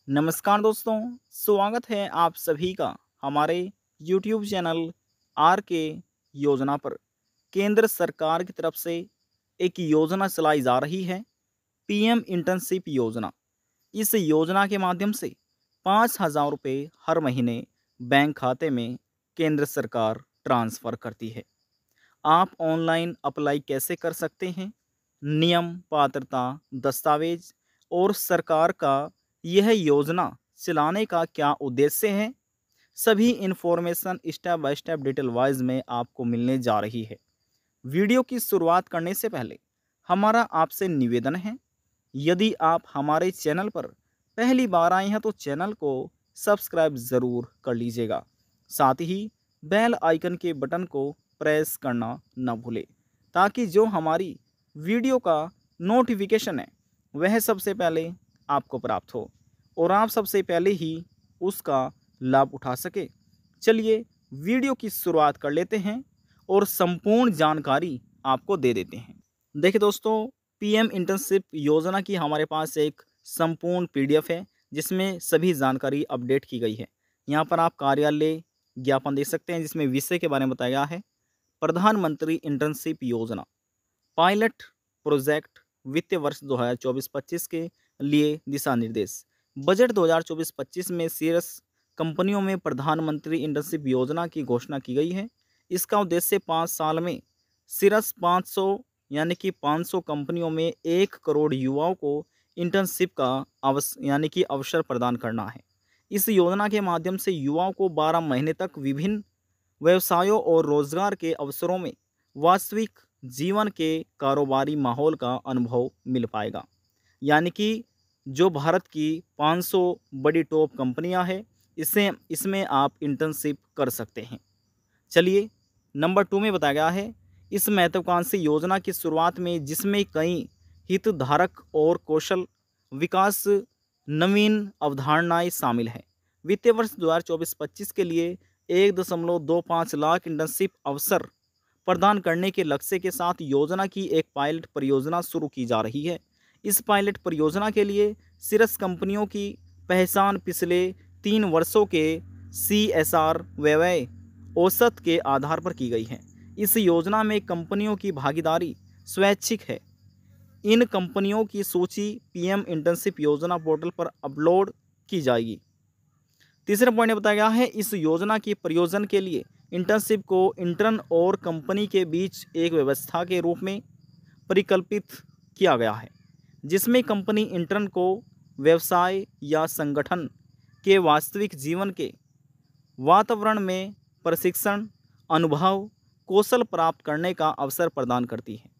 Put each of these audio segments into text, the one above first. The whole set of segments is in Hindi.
नमस्कार दोस्तों, स्वागत है आप सभी का हमारे YouTube चैनल आर के योजना पर। केंद्र सरकार की तरफ से एक योजना चलाई जा रही है, पीएम इंटर्नशिप योजना। इस योजना के माध्यम से 5,000 रुपये हर महीने बैंक खाते में केंद्र सरकार ट्रांसफ़र करती है। आप ऑनलाइन अप्लाई कैसे कर सकते हैं? नियम, पात्रता, दस्तावेज और सरकार का यह योजना चलाने का क्या उद्देश्य है? सभी information step by step detail wise में आपको मिलने जा रही है। वीडियो की शुरुआत करने से पहले हमारा आपसे निवेदन है, यदि आप हमारे चैनल पर पहली बार आए हैं तो चैनल को सब्सक्राइब ज़रूर कर लीजिएगा। साथ ही बेल आइकन के बटन को प्रेस करना न भूलें, ताकि जो हमारी वीडियो का नोटिफिकेशन है वह सबसे पहले आपको प्राप्त हो और आप सबसे पहले ही उसका लाभ उठा सके। चलिए वीडियो की शुरुआत कर लेते हैं और संपूर्ण जानकारी आपको दे देते हैं। देखिए दोस्तों, पीएम इंटर्नशिप योजना की हमारे पास एक संपूर्ण पीडीएफ है, जिसमें सभी जानकारी अपडेट की गई है। यहाँ पर आप कार्यालय ज्ञापन देख सकते हैं, जिसमें विषय के बारे में बताया गया है। प्रधानमंत्री इंटर्नशिप योजना पायलट प्रोजेक्ट, वित्तीय वर्ष 2024-25 के लिए दिशा निर्देश। बजट 2024-25 में शीर्ष कंपनियों में प्रधानमंत्री इंटर्नशिप योजना की घोषणा की गई है। इसका उद्देश्य 5 साल में शीर्ष 500 यानी कि 500 कंपनियों में 1 करोड़ युवाओं को इंटर्नशिप का अवसर प्रदान करना है। इस योजना के माध्यम से युवाओं को 12 महीने तक विभिन्न व्यवसायों और रोजगार के अवसरों में वास्तविक जीवन के कारोबारी माहौल का अनुभव मिल पाएगा। यानी कि जो भारत की 500 बड़ी टॉप कंपनियां हैं, इससे इसमें आप इंटर्नशिप कर सकते हैं। चलिए नंबर 2 में बताया गया है, इस महत्वाकांक्षी योजना की शुरुआत में जिसमें कई हितधारक और कौशल विकास नवीन अवधारणाएं शामिल हैं। वित्तीय वर्ष 2024-25 के लिए 1.25 लाख इंटर्नशिप अवसर प्रदान करने के लक्ष्य के साथ योजना की एक पायलट परियोजना शुरू की जा रही है। इस पायलट परियोजना के लिए शीर्ष कंपनियों की पहचान पिछले 3 वर्षों के CSR व्यय औसत के आधार पर की गई है। इस योजना में कंपनियों की भागीदारी स्वैच्छिक है। इन कंपनियों की सूची पीएम इंटर्नशिप योजना पोर्टल पर अपलोड की जाएगी। तीसरे पॉइंट में बताया गया है, इस योजना की प्रयोजन के लिए इंटर्नशिप को इंटर्न और कंपनी के बीच एक व्यवस्था के रूप में परिकल्पित किया गया है, जिसमें कंपनी इंटर्न को व्यवसाय या संगठन के वास्तविक जीवन के वातावरण में प्रशिक्षण, अनुभव, कौशल प्राप्त करने का अवसर प्रदान करती है,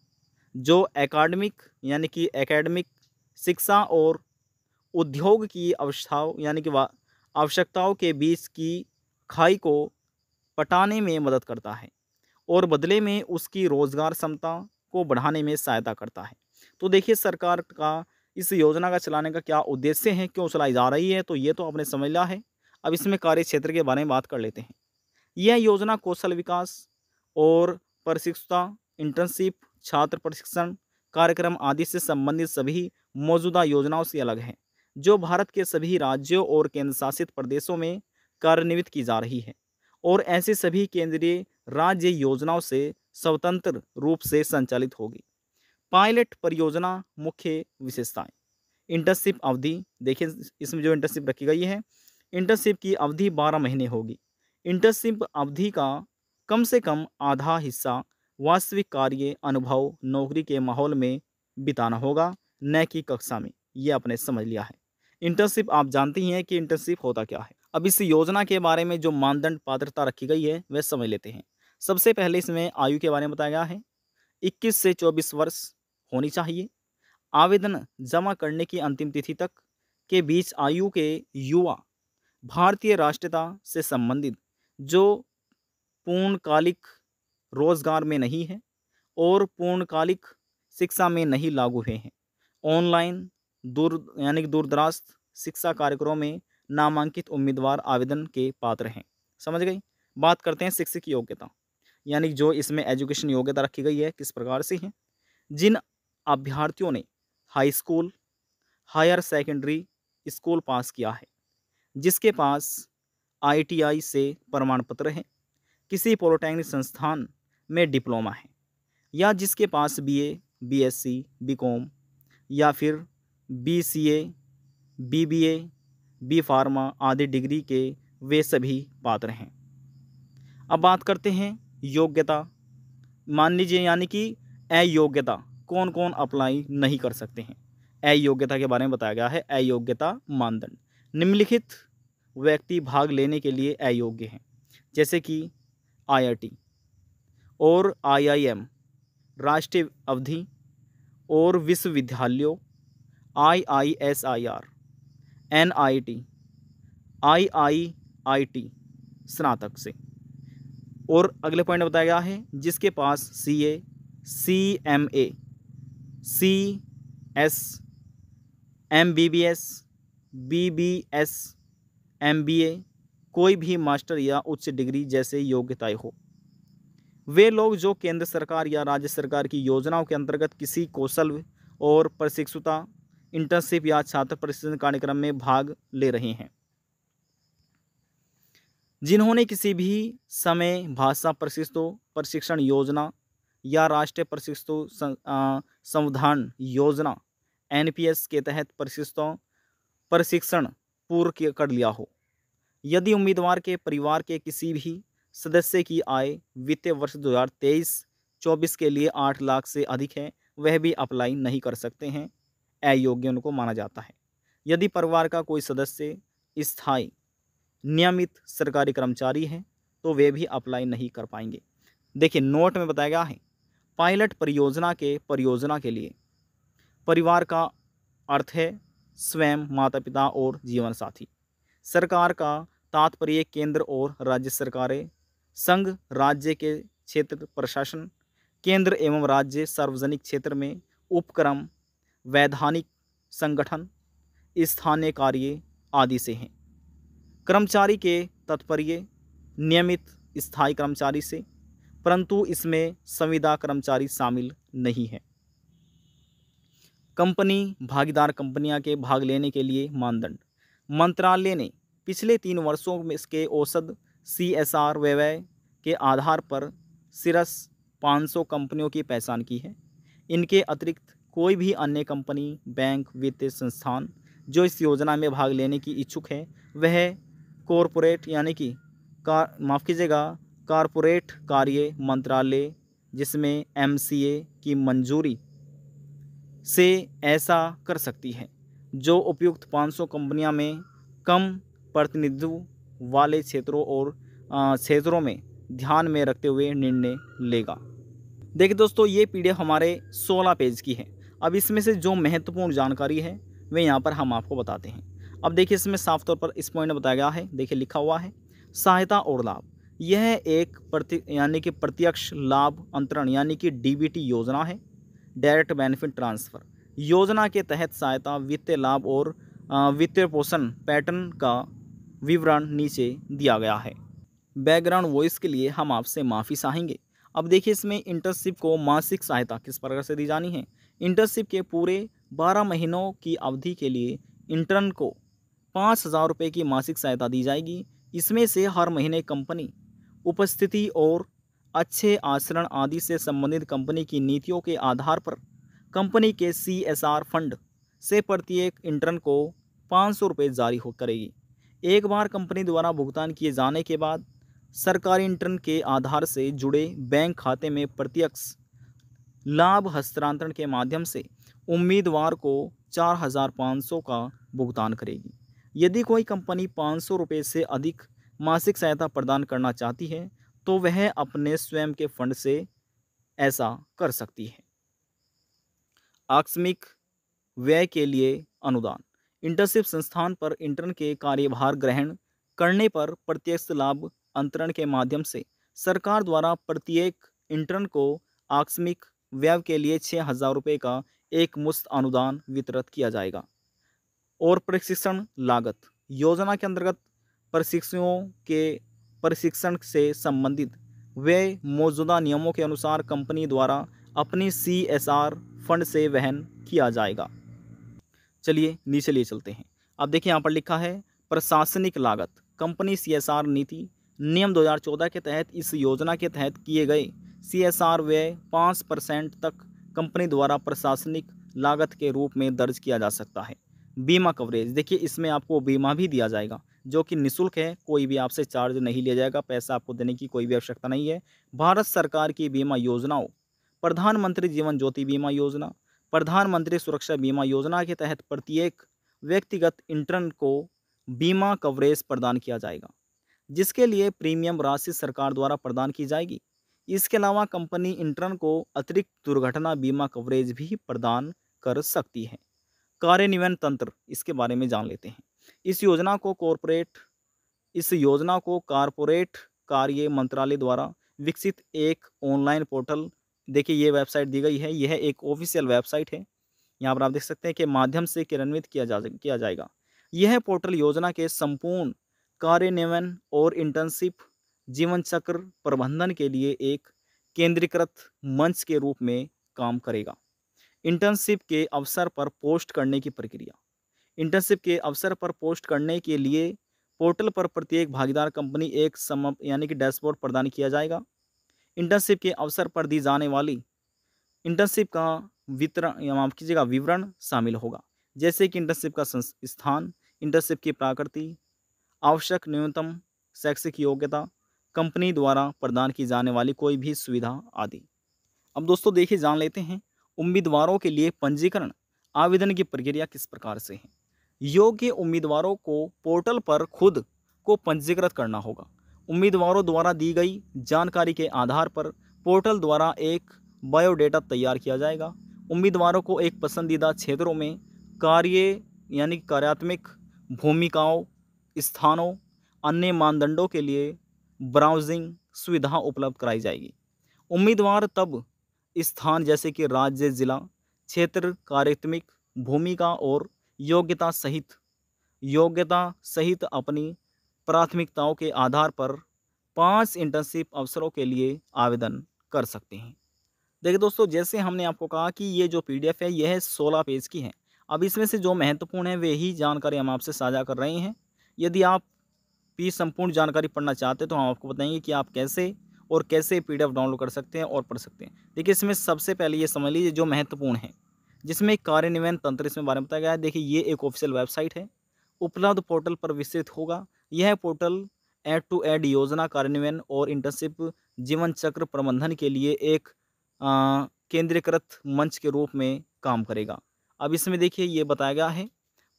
जो एकेडमिक शिक्षा और उद्योग की आवश्यकताओं के बीच की खाई को पटाने में मदद करता है और बदले में उसकी रोजगार क्षमता को बढ़ाने में सहायता करता है। तो देखिए सरकार का इस योजना का चलाने का क्या उद्देश्य है, क्यों चलाई जा रही है, तो ये तो आपने समझ लिया है। अब इसमें कार्य क्षेत्र के बारे में बात कर लेते हैं। यह योजना कौशल विकास और प्रशिक्षुता, इंटर्नशिप, छात्र प्रशिक्षण कार्यक्रम आदि से संबंधित सभी मौजूदा योजनाओं से अलग है, जो भारत के सभी राज्यों और केंद्र शासित प्रदेशों में कार्यान्वित की जा रही है और ऐसे सभी केंद्रीय राज्य योजनाओं से स्वतंत्र रूप से संचालित होगी। पायलट परियोजना मुख्य विशेषताएं। इंटर्नशिप अवधि देखिए, इसमें जो इंटर्नशिप रखी गई है, इंटर्नशिप की अवधि 12 महीने होगी। इंटर्नशिप अवधि का कम से कम आधा हिस्सा वास्तविक कार्य अनुभव नौकरी के माहौल में बिताना होगा, न कि कक्षा में। ये आपने समझ लिया है। इंटर्नशिप आप जानते ही हैं कि इंटर्नशिप होता क्या है। अब इस योजना के बारे में जो मानदंड पात्रता रखी गई है वह समझ लेते हैं। सबसे पहले इसमें आयु के बारे में बताया गया है। 21 से 24 वर्ष होनी चाहिए। आवेदन जमा करने की अंतिम तिथि तक के बीच आयु के युवा भारतीय राष्ट्रीयता से संबंधित जो पूर्णकालिक रोजगार में नहीं है और पूर्णकालिक शिक्षा में नहीं लागू हुए हैं, ऑनलाइन दूरदराज शिक्षा कार्यक्रमों में नामांकित उम्मीदवार आवेदन के पात्र हैं। समझ गई। बात करते हैं शिक्षक योग्यता, यानी जो इसमें एजुकेशन योग्यता रखी गई है किस प्रकार से है। जिन अभ्यर्थियों ने high school, higher secondary school pass किया है, जिसके पास ITI से प्रमाण पत्र है, किसी पॉलिटेक्निक संस्थान में डिप्लोमा है, या जिसके पास BA, BSc, BCom या फिर BCA, BBA, B फार्मा आदि डिग्री के वे सभी पात्र हैं। अब बात करते हैं योग्यता। मान लीजिए यानी कि अयोग्यता, कौन कौन अप्लाई नहीं कर सकते हैं। अयोग्यता के बारे में बताया गया है। अयोग्यता मानदंड, निम्नलिखित व्यक्ति भाग लेने के लिए अयोग्य हैं, जैसे कि IIT और IIM, राष्ट्रीय अवधि और विश्वविद्यालयों, IISIR, NIT, IIIT स्नातक से। और अगले पॉइंट बताया गया है जिसके पास CA, CMA, CS, MBBS, BBS, MBA, कोई भी मास्टर या उच्च डिग्री जैसे योग्यताएं हो। वे लोग जो केंद्र सरकार या राज्य सरकार की योजनाओं के अंतर्गत किसी कौशल और प्रशिक्षुता, इंटर्नशिप या छात्र प्रशिक्षण कार्यक्रम में भाग ले रहे हैं, जिन्होंने किसी भी समय भाषा प्रशिक्षण योजना या राष्ट्रीय संवर्धन योजना NPS के तहत प्रशिक्षण पूर्ण कर लिया हो। यदि उम्मीदवार के परिवार के किसी भी सदस्य की आय वित्तीय वर्ष 2023-24 के लिए 8 लाख से अधिक है, वह भी अप्लाई नहीं कर सकते हैं, अयोग्य उनको माना जाता है। यदि परिवार का कोई सदस्य स्थायी नियमित सरकारी कर्मचारी है तो वे भी अप्लाई नहीं कर पाएंगे। देखिए नोट में बताया गया है, पायलट परियोजना के लिए परिवार का अर्थ है स्वयं, माता पिता और जीवन साथी। सरकार का तात्पर्य केंद्र और राज्य सरकारें, संघ राज्य के क्षेत्र प्रशासन, केंद्र एवं राज्य सार्वजनिक क्षेत्र में उपक्रम, वैधानिक संगठन, स्थानीय कार्य आदि से हैं। कर्मचारी के तात्पर्य नियमित स्थायी कर्मचारी से, परंतु इसमें संविदा कर्मचारी शामिल नहीं है। कंपनी भागीदार कंपनियां के भाग लेने के लिए मानदंड। मंत्रालय ने पिछले 3 वर्षों में इसके औसत CSR व्यय के आधार पर शीर्ष 500 कंपनियों की पहचान की है। इनके अतिरिक्त कोई भी अन्य कंपनी, बैंक, वित्तीय संस्थान जो इस योजना में भाग लेने की इच्छुक है, वह कॉरपोरेट यानी कि कॉरपोरेट कार्य मंत्रालय, जिसमें MCA की मंजूरी से ऐसा कर सकती है, जो उपयुक्त 500 कंपनियां में कम प्रतिनिधित्व वाले क्षेत्रों में ध्यान में रखते हुए निर्णय लेगा। देखिए दोस्तों, ये PDF हमारे 16 पेज की है। अब इसमें से जो महत्वपूर्ण जानकारी है वे यहाँ पर हम आपको बताते हैं। अब देखिए इसमें साफ तौर पर इस पॉइंट में बताया गया है, देखिए लिखा हुआ है सहायता और लाभ। यह एक प्रत्यक्ष लाभ अंतरण यानी कि DBT योजना है, डायरेक्ट बेनिफिट ट्रांसफ़र। योजना के तहत सहायता, वित्तीय लाभ और वित्तीय पोषण पैटर्न का विवरण नीचे दिया गया है। बैकग्राउंड वॉइस के लिए हम आपसे माफ़ी चाहेंगे। अब देखिए इसमें इंटर्नशिप को मासिक सहायता किस प्रकार से दी जानी है। इंटर्नशिप के पूरे 12 महीनों की अवधि के लिए इंटर्न को 5,000 रुपये की मासिक सहायता दी जाएगी। इसमें से हर महीने कंपनी उपस्थिति और अच्छे आचरण आदि से संबंधित कंपनी की नीतियों के आधार पर कंपनी के CSR फंड से प्रत्येक इंटर्न को 500 रुपये जारी करेगी। एक बार कंपनी द्वारा भुगतान किए जाने के बाद सरकारी इंटर्न के आधार से जुड़े बैंक खाते में प्रत्यक्ष लाभ हस्तांतरण के माध्यम से उम्मीदवार को 4,500 का भुगतान करेगी। यदि कोई कंपनी 500 रुपये से अधिक मासिक सहायता प्रदान करना चाहती है तो वह अपने स्वयं के फंड से ऐसा कर सकती है। आकस्मिक व्यय के लिए अनुदान। इंटर्नशिप संस्थान पर इंटर्न के कार्यभार ग्रहण करने पर प्रत्यक्ष लाभ अंतरण के माध्यम से सरकार द्वारा प्रत्येक इंटर्न को आकस्मिक व्यय के लिए 6,000 रुपये का एक मुश्त अनुदान वितरित किया जाएगा। और प्रशिक्षण लागत। योजना के अंतर्गत प्रशिक्षुओं के प्रशिक्षण से संबंधित व्यय मौजूदा नियमों के अनुसार कंपनी द्वारा अपनी CSR फंड से वहन किया जाएगा। चलिए नीचे ले चलते हैं। अब देखिए यहाँ पर लिखा है प्रशासनिक लागत, कंपनी CSR नीति नियम 2014 के तहत इस योजना के तहत किए गए CSR व्यय 5% तक कंपनी द्वारा प्रशासनिक लागत के रूप में दर्ज किया जा सकता है। बीमा कवरेज, देखिए इसमें आपको बीमा भी दिया जाएगा जो कि निःशुल्क है, कोई भी आपसे चार्ज नहीं लिया जाएगा, पैसा आपको देने की कोई भी आवश्यकता नहीं है। भारत सरकार की बीमा योजनाओं, प्रधानमंत्री जीवन ज्योति बीमा योजना, प्रधानमंत्री सुरक्षा बीमा योजना के तहत प्रत्येक व्यक्तिगत इंटर्न को बीमा कवरेज प्रदान किया जाएगा, जिसके लिए प्रीमियम राशि सरकार द्वारा प्रदान की जाएगी। इसके अलावा कंपनी इंटर्न को अतिरिक्त दुर्घटना बीमा कवरेज भी प्रदान कर सकती है। कार्यान्वयन तंत्र, इसके बारे में जान लेते हैं। इस योजना को कॉरपोरेट कार्य मंत्रालय द्वारा विकसित एक ऑनलाइन पोर्टल, देखिए ये वेबसाइट दी गई है, यह एक ऑफिशियल वेबसाइट है, यहाँ पर आप देख सकते हैं कि माध्यम से क्रियान्वित किया जाएगा। यह पोर्टल योजना के संपूर्ण कार्यान्वयन और इंटर्नशिप जीवन चक्र प्रबंधन के लिए एक केंद्रीकृत मंच के रूप में काम करेगा। इंटर्नशिप के अवसर पर पोस्ट करने की प्रक्रिया, इंटर्नशिप के अवसर पर पोस्ट करने के लिए पोर्टल पर प्रत्येक भागीदार कंपनी एक यानी कि डैशबोर्ड प्रदान किया जाएगा। इंटर्नशिप के अवसर पर दी जाने वाली इंटर्नशिप का माफ कीजिएगा विवरण शामिल होगा, जैसे कि इंटर्नशिप का स्थान, इंटर्नशिप की प्रकृति, आवश्यक न्यूनतम शैक्षिक योग्यता, कंपनी द्वारा प्रदान की जाने वाली कोई भी सुविधा आदि। अब दोस्तों देखिए जान लेते हैं उम्मीदवारों के लिए पंजीकरण आवेदन की प्रक्रिया किस प्रकार से है। योग्य उम्मीदवारों को पोर्टल पर खुद को पंजीकृत करना होगा। उम्मीदवारों द्वारा दी गई जानकारी के आधार पर पोर्टल द्वारा एक बायोडेटा तैयार किया जाएगा। उम्मीदवारों को एक पसंदीदा क्षेत्रों में कार्यात्मक भूमिकाओं, स्थानों, अन्य मानदंडों के लिए ब्राउजिंग सुविधा उपलब्ध कराई जाएगी। उम्मीदवार तब स्थान जैसे कि राज्य, जिला, क्षेत्र, कार्यात्मक भूमिका और योग्यता सहित अपनी प्राथमिकताओं के आधार पर 5 इंटर्नशिप अवसरों के लिए आवेदन कर सकते हैं। देखिए दोस्तों, जैसे हमने आपको कहा कि ये जो PDF है यह 16 पेज की है। अब इसमें से जो महत्वपूर्ण है वे ही जानकारी हम आपसे साझा कर रहे हैं। यदि आप भी संपूर्ण जानकारी पढ़ना चाहते हैं तो हम आपको बताएंगे कि आप कैसे PDF डाउनलोड कर सकते हैं और पढ़ सकते हैं। देखिए इसमें सबसे पहले ये समझ लीजिए जो महत्वपूर्ण है, जिसमें कार्यान्वयन तंत्र इसमें बारे में बताया गया है। देखिए ये एक ऑफिशियल वेबसाइट है, उपलब्ध पोर्टल पर विस्तृत होगा। यह पोर्टल एड टू एड योजना कार्यान्वयन और इंटर्नशिप जीवन चक्र प्रबंधन के लिए एक केंद्रीकृत मंच के रूप में काम करेगा। अब इसमें देखिए ये बताया गया है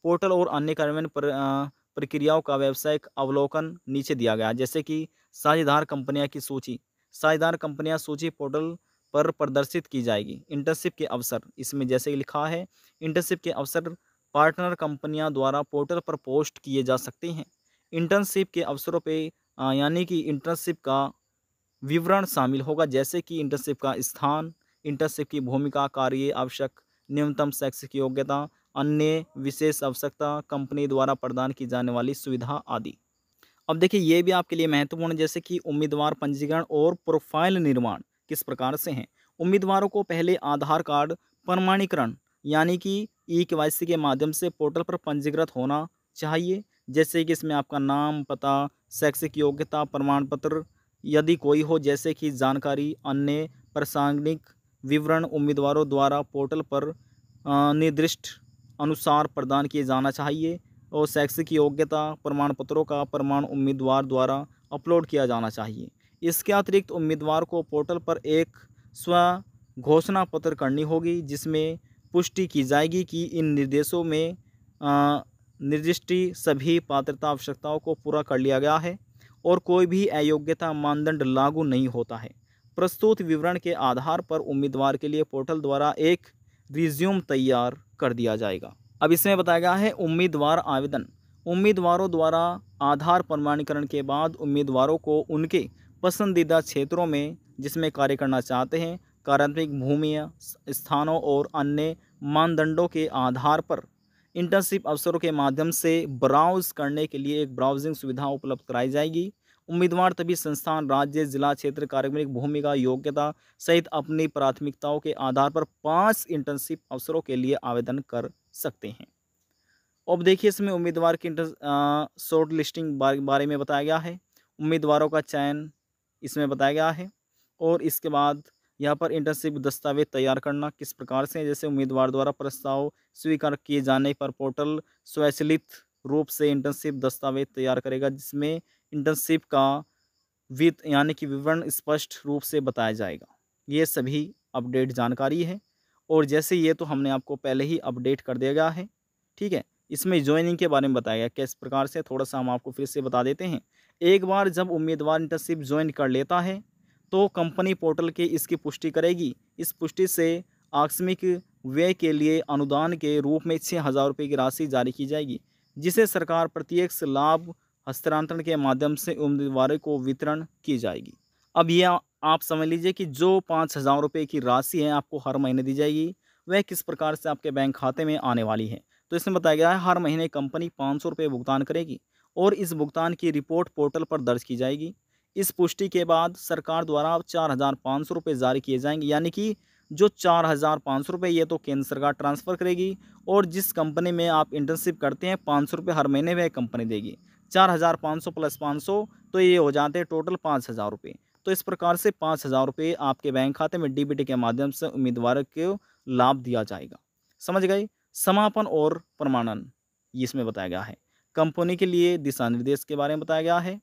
पोर्टल और अन्य कार्यान्वयन प्रक्रियाओं का व्यावसायिक अवलोकन नीचे दिया गया है, जैसे कि साझेदार कंपनियां की सूची, साझेदार कंपनियां सूची पोर्टल पर प्रदर्शित की जाएगी। इंटर्नशिप के अवसर, इसमें जैसे कि लिखा है इंटर्नशिप के अवसर पार्टनर कंपनियां द्वारा पोर्टल पर पोस्ट किए जा सकते हैं। इंटर्नशिप के अवसरों पे यानी कि इंटर्नशिप का विवरण शामिल होगा, जैसे कि इंटर्नशिप का स्थान, इंटर्नशिप की भूमिका, कार्य, आवश्यक न्यूनतम शैक्षिक योग्यता, अन्य विशेष आवश्यकता, कंपनी द्वारा प्रदान की जाने वाली सुविधा आदि। अब देखिए ये भी आपके लिए महत्वपूर्ण है, जैसे कि उम्मीदवार पंजीकरण और प्रोफाइल निर्माण किस प्रकार से हैं। उम्मीदवारों को पहले आधार कार्ड प्रमाणीकरण यानी कि eKYC के माध्यम से पोर्टल पर पंजीकृत होना चाहिए, जैसे कि इसमें आपका नाम, पता, शैक्षिक योग्यता प्रमाण पत्र यदि कोई हो, जैसे कि जानकारी, अन्य प्रासंगिक विवरण उम्मीदवारों द्वारा पोर्टल पर निर्दिष्ट अनुसार प्रदान किए जाना चाहिए और शैक्षिक योग्यता प्रमाण पत्रों का प्रमाण उम्मीदवार द्वारा अपलोड किया जाना चाहिए। इसके अतिरिक्त उम्मीदवार को पोर्टल पर एक स्व घोषणा पत्र करनी होगी, जिसमें पुष्टि की जाएगी कि इन निर्देशों में निर्दिष्ट सभी पात्रता आवश्यकताओं को पूरा कर लिया गया है और कोई भी अयोग्यता मानदंड लागू नहीं होता है। प्रस्तुत विवरण के आधार पर उम्मीदवार के लिए पोर्टल द्वारा एक रिज्यूम तैयार कर दिया जाएगा। अब इसमें बताया गया है उम्मीदवार आवेदन। उम्मीदवारों द्वारा आधार प्रमाणीकरण के बाद उम्मीदवारों को उनके पसंदीदा क्षेत्रों में जिसमें कार्य करना चाहते हैं, कार्यात्मक भूमिया, स्थानों और अन्य मानदंडों के आधार पर इंटर्नशिप अवसरों के माध्यम से ब्राउज करने के लिए एक ब्राउजिंग सुविधा उपलब्ध कराई जाएगी। उम्मीदवार तभी संस्थान, राज्य, जिला, क्षेत्र, कार्यात्मक भूमिका, योग्यता सहित अपनी प्राथमिकताओं के आधार पर 5 इंटर्नशिप अवसरों के लिए आवेदन कर सकते हैं। अब देखिए इसमें उम्मीदवार की शॉर्ट लिस्टिंग बारे में बताया गया है, उम्मीदवारों का चयन इसमें बताया गया है और इसके बाद यहाँ पर इंटर्नशिप दस्तावेज तैयार करना किस प्रकार से, जैसे उम्मीदवार द्वारा प्रस्ताव स्वीकार किए जाने पर पोर्टल स्वचालित रूप से इंटर्नशिप दस्तावेज तैयार करेगा, जिसमें इंटर्नशिप का वित्त यानी कि विवरण स्पष्ट रूप से बताया जाएगा। ये सभी अपडेट जानकारी है और जैसे ये तो हमने आपको पहले ही अपडेट कर दिया गया है, ठीक है। इसमें ज्वाइनिंग के बारे में बताया गया किस प्रकार से, थोड़ा सा हम आपको फिर से बता देते हैं। एक बार जब उम्मीदवार इंटर्नशिप ज्वाइन कर लेता है तो कंपनी पोर्टल के इसकी पुष्टि करेगी। इस पुष्टि से आकस्मिक व्यय के लिए अनुदान के रूप में 6,000 रुपये की राशि जारी की जाएगी, जिसे सरकार प्रत्यक्ष लाभ हस्तांतरण के माध्यम से उम्मीदवारों को वितरण की जाएगी। अब ये आप समझ लीजिए कि जो 5,000 रुपये की राशि है आपको हर महीने दी जाएगी, वह किस प्रकार से आपके बैंक खाते में आने वाली है। तो इसमें बताया गया है हर महीने कंपनी 500 रुपये भुगतान करेगी और इस भुगतान की रिपोर्ट पोर्टल पर दर्ज की जाएगी। इस पुष्टि के बाद सरकार द्वारा 4,500 रुपये जारी किए जाएंगे, यानी कि जो 4,500 रुपये ये तो केंद्र सरकार ट्रांसफ़र करेगी और जिस कंपनी में आप इंटर्नशिप करते हैं 500 रुपये हर महीने वह कंपनी देगी। 4,500 प्लस 500 तो ये हो जाते हैं टोटल 5,000 रुपये। तो इस प्रकार से 5,000 रुपये आपके बैंक खाते में डीबीटी के माध्यम से उम्मीदवार को लाभ दिया जाएगा। समझ गए। समापन और प्रमाणन इसमें बताया गया है। कंपनी के लिए दिशा निर्देश के बारे में बताया गया है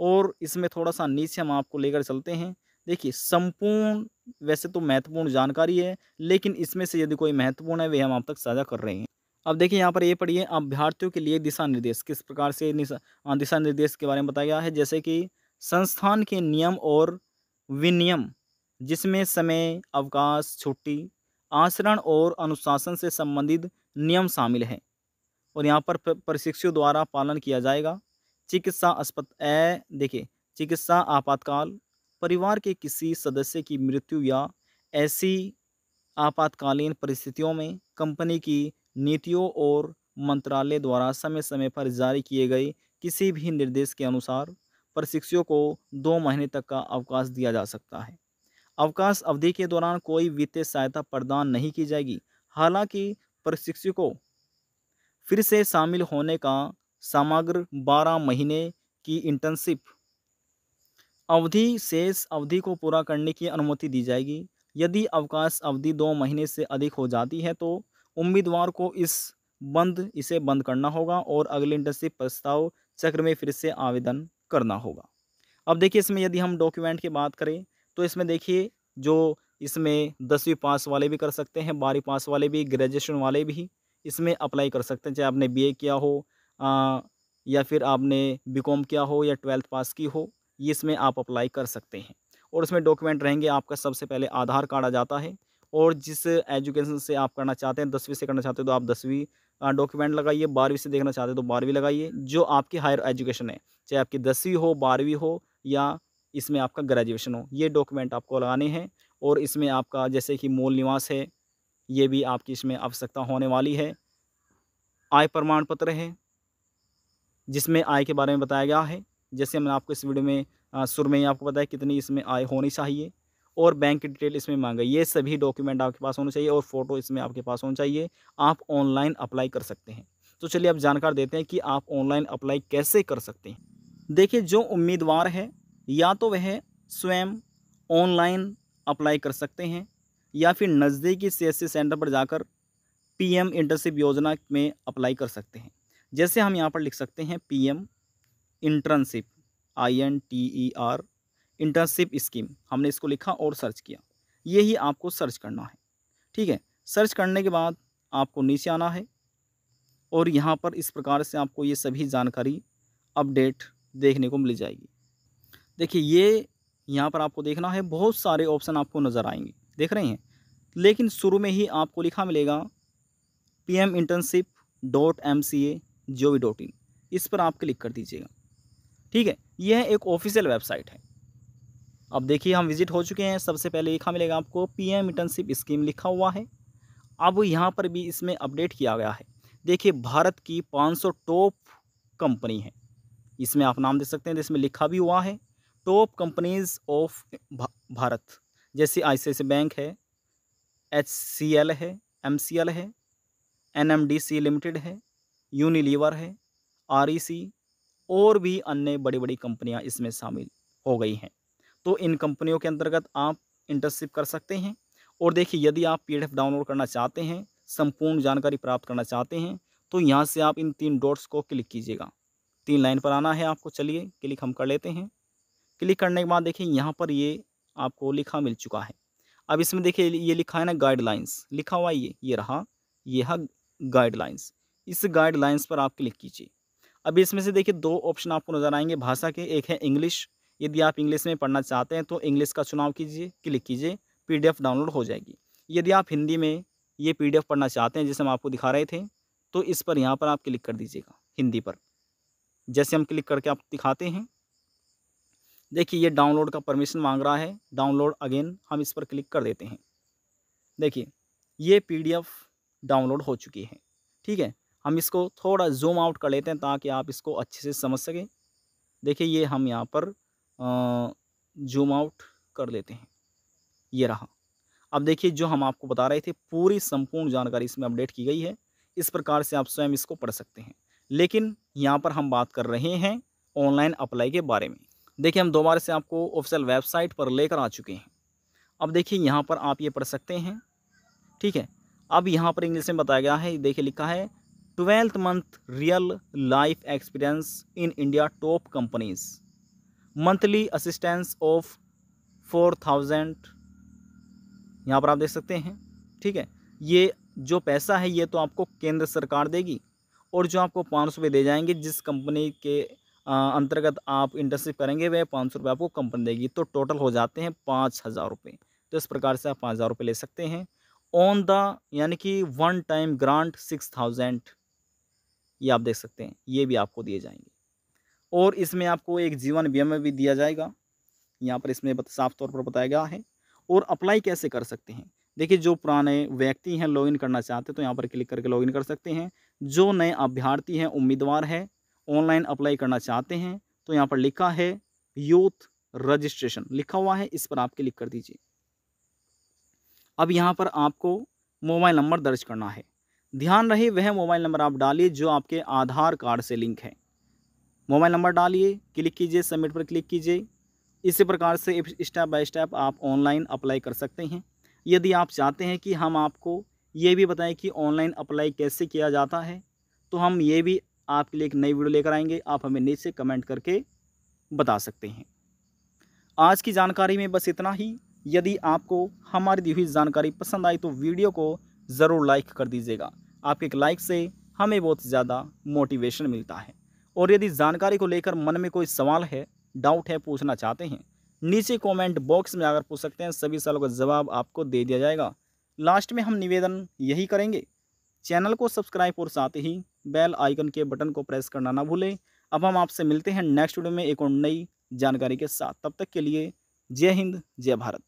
और इसमें थोड़ा सा नीचे हम आपको लेकर चलते हैं। देखिए संपूर्ण वैसे तो महत्वपूर्ण जानकारी है, लेकिन इसमें से यदि कोई महत्वपूर्ण है वे हम आप तक साझा कर रहे हैं। अब देखिए यहाँ पर ये पढ़िए, अभ्यर्थियों के लिए दिशा निर्देश किस प्रकार से दिशा निर्देश के बारे में बताया गया है। जैसे कि संस्थान के नियम और विनियम, जिसमें समय, अवकाश, छुट्टी, आचरण और अनुशासन से संबंधित नियम शामिल हैं और यहाँ पर प्रशिक्षु द्वारा पालन किया जाएगा। देखिए चिकित्सा आपातकाल, परिवार के किसी सदस्य की मृत्यु या ऐसी आपातकालीन परिस्थितियों में कंपनी की नीतियों और मंत्रालय द्वारा समय समय पर जारी किए गए किसी भी निर्देश के अनुसार प्रशिक्षुओं को 2 महीने तक का अवकाश दिया जा सकता है। अवकाश अवधि के दौरान कोई वित्तीय सहायता प्रदान नहीं की जाएगी। हालांकि प्रशिक्षु को फिर से शामिल होने का समग्र 12 महीने की इंटर्नशिप अवधि शेष अवधि को पूरा करने की अनुमति दी जाएगी। यदि अवकाश अवधि 2 महीने से अधिक हो जाती है तो उम्मीदवार को इसे बंद करना होगा और अगले इंटर्नशिप प्रस्ताव चक्र में फिर से आवेदन करना होगा। अब देखिए इसमें यदि हम डॉक्यूमेंट की बात करें तो इसमें देखिए जो इसमें 10वीं पास वाले भी कर सकते हैं, 12वीं पास वाले भी, ग्रेजुएशन वाले भी इसमें अप्लाई कर सकते हैं। चाहे आपने बीए किया हो या फिर आपने बीकॉम किया हो या 12th पास की हो, ये इसमें आप अप्लाई कर सकते हैं। और उसमें डॉक्यूमेंट रहेंगे, आपका सबसे पहले आधार कार्ड आ जाता है और जिस एजुकेशन से आप करना चाहते हैं, 10वीं से करना चाहते हो तो आप 10वीं डॉक्यूमेंट लगाइए, 12वीं से देखना चाहते हैं तो 12वीं लगाइए। जो आपकी हायर एजुकेशन है, चाहे आपकी 10वीं हो, 12वीं हो या इसमें आपका ग्रेजुएशन हो, ये डॉक्यूमेंट आपको लगाने हैं। और इसमें आपका जैसे कि मूल निवास है, ये भी आपकी इसमें आवश्यकता होने वाली है। आय प्रमाण पत्र है, जिसमें आय के बारे में बताया गया है। जैसे मैंने आपको इस वीडियो में शुरू में ही आपको बताया कितनी इसमें आय होनी चाहिए और बैंक की डिटेल इसमें मांगा। ये सभी डॉक्यूमेंट आपके पास होने चाहिए और फ़ोटो इसमें आपके पास होना चाहिए। आप ऑनलाइन अप्लाई कर सकते हैं। तो चलिए अब जानकार देते हैं कि आप ऑनलाइन अप्लाई कैसे कर सकते हैं। देखिए जो उम्मीदवार है या तो वह स्वयं ऑनलाइन अप्लाई कर सकते हैं या फिर नज़दीकी सीएससी सेंटर पर जाकर पीएम इंटर्नशिप योजना में अप्लाई कर सकते हैं। जैसे हम यहाँ पर लिख सकते हैं PM internship INTER internship scheme, हमने इसको लिखा और सर्च किया। यही आपको सर्च करना है, ठीक है। सर्च करने के बाद आपको नीचे आना है और यहाँ पर इस प्रकार से आपको ये सभी जानकारी अपडेट देखने को मिल जाएगी। देखिए ये यहाँ पर आपको देखना है, बहुत सारे ऑप्शन आपको नज़र आएंगे, देख रहे हैं। लेकिन शुरू में ही आपको लिखा मिलेगा pminternship.mca.gov.in, इस पर आप क्लिक कर दीजिएगा, ठीक है। यह एक ऑफिशियल वेबसाइट है। अब देखिए हम विजिट हो चुके हैं। सबसे पहले लिखा मिलेगा आपको पीएम इंटर्नशिप स्कीम लिखा हुआ है। अब यहाँ पर भी इसमें अपडेट किया गया है। देखिए भारत की 500 टॉप कंपनी है, इसमें आप नाम दे सकते हैं। इसमें लिखा भी हुआ है टॉप कंपनीज ऑफ भारत, जैसे ICICI बैंक है, HCL है, MCL है, NMDC लिमिटेड है, यूनिलीवर है, आरईसी और भी अन्य बड़ी-बड़ी कंपनियां इसमें शामिल हो गई हैं। तो इन कंपनियों के अंतर्गत आप इंटर्नशिप कर सकते हैं। और देखिए, यदि आप पीडीएफ डाउनलोड करना चाहते हैं, संपूर्ण जानकारी प्राप्त करना चाहते हैं, तो यहाँ से आप इन 3 डॉट्स को क्लिक कीजिएगा। 3 लाइन पर आना है आपको, चलिए क्लिक हम कर लेते हैं। क्लिक करने के बाद देखिए यहाँ पर ये आपको लिखा मिल चुका है। अब इसमें देखिए ये लिखा है ना गाइडलाइंस, लिखा हुआ है ये रहा, ये है गाइडलाइंस। इस गाइडलाइंस पर आप क्लिक कीजिए। अब इसमें से देखिए 2 ऑप्शन आपको नज़र आएँगे भाषा के, एक है इंग्लिश। यदि आप इंग्लिश में पढ़ना चाहते हैं तो इंग्लिश का चुनाव कीजिए, क्लिक कीजिए, पीडीएफ डाउनलोड हो जाएगी। यदि आप हिंदी में ये पीडीएफ पढ़ना चाहते हैं जैसे हम आपको दिखा रहे थे, तो इस पर यहाँ पर आप क्लिक कर दीजिएगा हिंदी पर। जैसे हम क्लिक करके आप दिखाते हैं, देखिए ये डाउनलोड का परमिशन माँग रहा है, डाउनलोड अगेन हम इस पर क्लिक कर देते हैं। देखिए ये पीडीएफ डाउनलोड हो चुकी है, ठीक है। हम इसको थोड़ा ज़ूम आउट कर लेते हैं ताकि आप इसको अच्छे से समझ सकें। देखिए ये हम यहाँ पर ज़ूम आउट कर लेते हैं, ये रहा। अब देखिए जो हम आपको बता रहे थे पूरी संपूर्ण जानकारी इसमें अपडेट की गई है। इस प्रकार से आप स्वयं इसको पढ़ सकते हैं। लेकिन यहाँ पर हम बात कर रहे हैं ऑनलाइन अप्लाई के बारे में। देखिए हम दोबारा से आपको ऑफिशियल वेबसाइट पर लेकर आ चुके हैं। अब देखिए यहाँ पर आप ये पढ़ सकते हैं, ठीक है। अब यहाँ पर इंग्लिश में बताया गया है, देखिए लिखा है 12th month real life experience in India top companies, monthly assistance of 4000। यहाँ पर आप देख सकते हैं, ठीक है। ये जो पैसा है ये तो आपको केंद्र सरकार देगी, और जो आपको 500 रुपये दे जाएंगे जिस कंपनी के अंतर्गत आप इंटर्नशिप करेंगे वह 500 रुपये आपको कंपनी देगी, तो टोटल हो जाते हैं 5000 रुपये। तो इस प्रकार से आप 5000 रुपये ले सकते हैं ऑन द, यानी कि वन टाइम ग्रांट 6000, ये आप देख सकते हैं, ये भी आपको दिए जाएंगे। और इसमें आपको एक जीवन बीमा भी दिया जाएगा, यहाँ पर इसमें साफ तौर पर बताया गया है। और अप्लाई कैसे कर सकते हैं, देखिए जो पुराने व्यक्ति हैं लॉगिन करना चाहते हैं तो यहाँ पर क्लिक करके लॉगिन कर सकते हैं। जो नए अभ्यर्थी हैं, उम्मीदवार हैं, ऑनलाइन अप्लाई करना चाहते हैं, तो यहाँ पर लिखा है यूथ रजिस्ट्रेशन लिखा हुआ है, इस पर आप क्लिक कर दीजिए। अब यहाँ पर आपको मोबाइल नंबर दर्ज करना है। ध्यान रहे वह मोबाइल नंबर आप डालिए जो आपके आधार कार्ड से लिंक है। मोबाइल नंबर डालिए, क्लिक कीजिए, सबमिट पर क्लिक कीजिए। इसी प्रकार से स्टेप बाय स्टेप आप ऑनलाइन अप्लाई कर सकते हैं। यदि आप चाहते हैं कि हम आपको ये भी बताएं कि ऑनलाइन अप्लाई कैसे किया जाता है, तो हम ये भी आपके लिए एक नई वीडियो लेकर आएंगे, आप हमें नीचे कमेंट करके बता सकते हैं। आज की जानकारी में बस इतना ही। यदि आपको हमारी दी हुई जानकारी पसंद आई तो वीडियो को ज़रूर लाइक कर दीजिएगा। आपके एक लाइक से हमें बहुत ज़्यादा मोटिवेशन मिलता है। और यदि जानकारी को लेकर मन में कोई सवाल है, डाउट है, पूछना चाहते हैं, नीचे कमेंट बॉक्स में आकर पूछ सकते हैं, सभी सवालों का जवाब आपको दे दिया जाएगा। लास्ट में हम निवेदन यही करेंगे, चैनल को सब्सक्राइब और साथ ही बेल आइकन के बटन को प्रेस करना ना भूलें। अब हम आपसे मिलते हैं नेक्स्ट वीडियो में एक और नई जानकारी के साथ। तब तक के लिए जय हिंद, जय भारत।